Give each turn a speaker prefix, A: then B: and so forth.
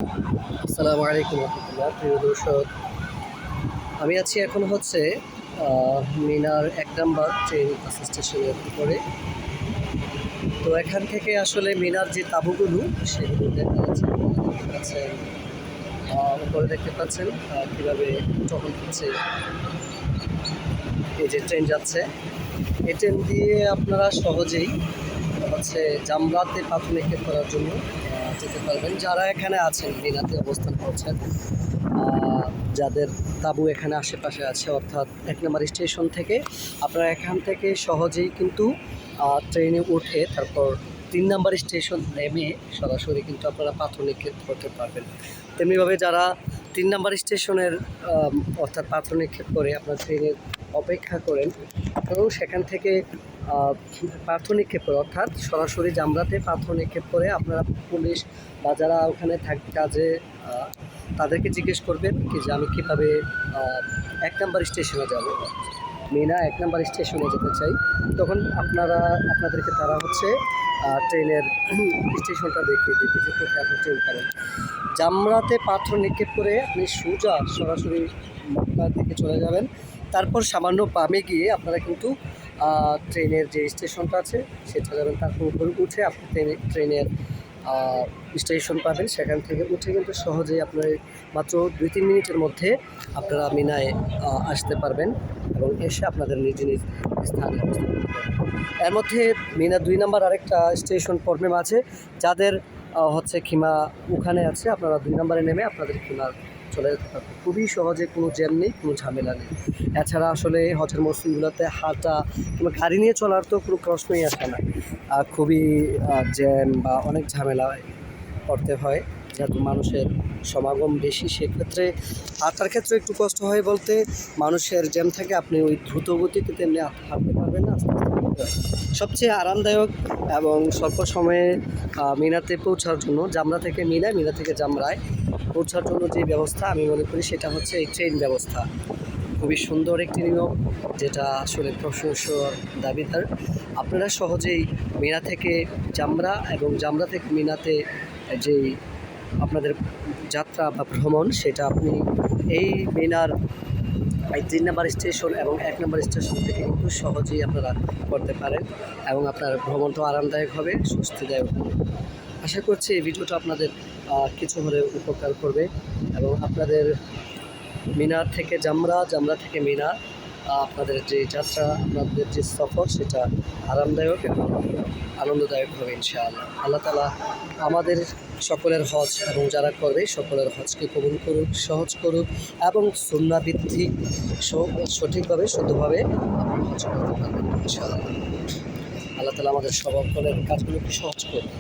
A: আসসালামু আলাইকুম রহমতুল্লাহ। প্রিয় দর্শক, আমি আছি এখন হচ্ছে মিনার ১ নাম্বার ট্রেন বাস স্টেশনের উপরে। তো এখান থেকে আসলে মিনার যে তাঁবুগুলো সেগুলো দেখা যাচ্ছে। দেখতে পাচ্ছেন, উপরে দেখতে পাচ্ছেন কীভাবে টহল দিচ্ছে। এই যে ট্রেন যাচ্ছে, এই ট্রেন দিয়ে আপনারা সহজেই হচ্ছে জামরাতে পাথর নিক্ষেপ করার জন্য যেতে পারবেন। যারা এখানে আছেন, মিনাতে অবস্থান করছেন, যাদের তাঁবু এখানে আশেপাশে আছে, অর্থাৎ ১ নম্বর স্টেশন থেকে আপনারা এখান থেকে সহজেই কিন্তু ট্রেনে উঠে তারপর ৩ নম্বর স্টেশন নেমে সরাসরি কিন্তু আপনারা পাথর নিক্ষেপ করতে পারবেন। তেমনিভাবে যারা ৩ নম্বর স্টেশনের অর্থাৎ পাথর নিক্ষেপ করে আপনার ট্রেনের অপেক্ষা করেন, এবং সেখান থেকে পাথর নিক্ষেপ করে অর্থাৎ সরাসরি জামরাতে পাথর নিক্ষেপ করে আপনারা পুলিশ বা যারা ওখানে কাজে তাদেরকে জিজ্ঞেস করবেন কি যে আমি কীভাবে ১ নম্বর স্টেশনে যাব, মিনা ১ নম্বর স্টেশনে যেতে চাই। তখন আপনাদেরকে তারা হচ্ছে ট্রেনের স্টেশনটা দেখিয়ে দেবে যে কোথায় আপনি ট্রেন পাবেন। জামরাতে পাথর নিক্ষেপ করে আপনি সোজা সরাসরি মক্কার দিকে চলে যাবেন। তারপর সামান্য বামে গিয়ে আপনারা কিন্তু ট্রেনের যে স্টেশনটা আছে সেটা যাবেন। তারপর উপরে উঠে আপনি ট্রেনের স্টেশন পাবেন। সেখান থেকে উঠে কিন্তু সহজেই আপনার মাত্র ২-৩ মিনিটের মধ্যে আপনারা মিনায় আসতে পারবেন এবং এসে আপনাদের নিজ নিজ স্থানে অবস্থান করতে পারবেন। এর মধ্যে মিনা ২ নম্বর আরেকটা স্টেশন পড়বে মাঝে। যাদের হচ্ছে খিমা ওখানে আছে, আপনারা ২ নম্বরে নেমে আপনাদের খিমা চলে যেতে পারবেন। খুবই সহজে, কোনো জ্যাম নেই, কোনো ঝামেলা নেই। এছাড়া আসলে হজের মৌসুমগুলোতে হাঁটা কিংবা গাড়ি নিয়ে চলার তো কোনো প্রশ্নই আসে না। খুবই জ্যাম বা অনেক ঝামেলায় পড়তে হয়, যেহেতু মানুষের সমাগম বেশি। সেক্ষেত্রে হাঁটার ক্ষেত্রে একটু কষ্ট হয় বলতে, মানুষের জ্যাম থাকে, আপনি ওই দ্রুত গতিতে তেমনি হাঁটতে পারবেন না, আস্তে আস্তে হাঁটতে হয়। সবচেয়ে আরামদায়ক এবং স্বল্প সময়ে মিনাতে পৌঁছার জন্য, জামরা থেকে মিনা, মিনা থেকে জামরায় পৌঁছার জন্য যে ব্যবস্থা আমি মনে করি সেটা হচ্ছে এই ট্রেন ব্যবস্থা। খুবই সুন্দর একটি নিয়ম, যেটা আসলে প্রশংসার দাবিদার। আপনারা সহজেই মিনা থেকে জামরা এবং জামরা থেকে মিনাতে যেই আপনাদের যাত্রা বা ভ্রমণ, সেটা আপনি এই মিনার ৩ নম্বর স্টেশন এবং ১ নম্বর স্টেশন থেকে কিন্তু সহজেই আপনারা করতে পারেন এবং আপনার ভ্রমণটাও আরামদায়ক হবে, স্বস্তিদায়ক হবে। আশা করছি এই ভিডিওটা আপনাদের কিছু হলে উপকার করবে এবং আপনাদের মিনার থেকে জামরা, জামরা থেকে মিনা, আপনাদের যে যাত্রা, আপনাদের যে সফর, সেটা আরামদায়ক এবং আনন্দদায়ক হবে ইনশাআল্লাহ। আল্লাহ তাআলা আমাদের সকলের হজ এবং যারা করবে সকলের হজকে কবুল করুক, সহজ করুক এবং সুন্নাহ ভিত্তিক সঠিকভাবে শুদ্ধভাবে হজ করতে পারবেন ইনশাআল্লাহ। আল্লাহ তাআলা আমাদের সকলের কাজগুলোকে সহজ করুক।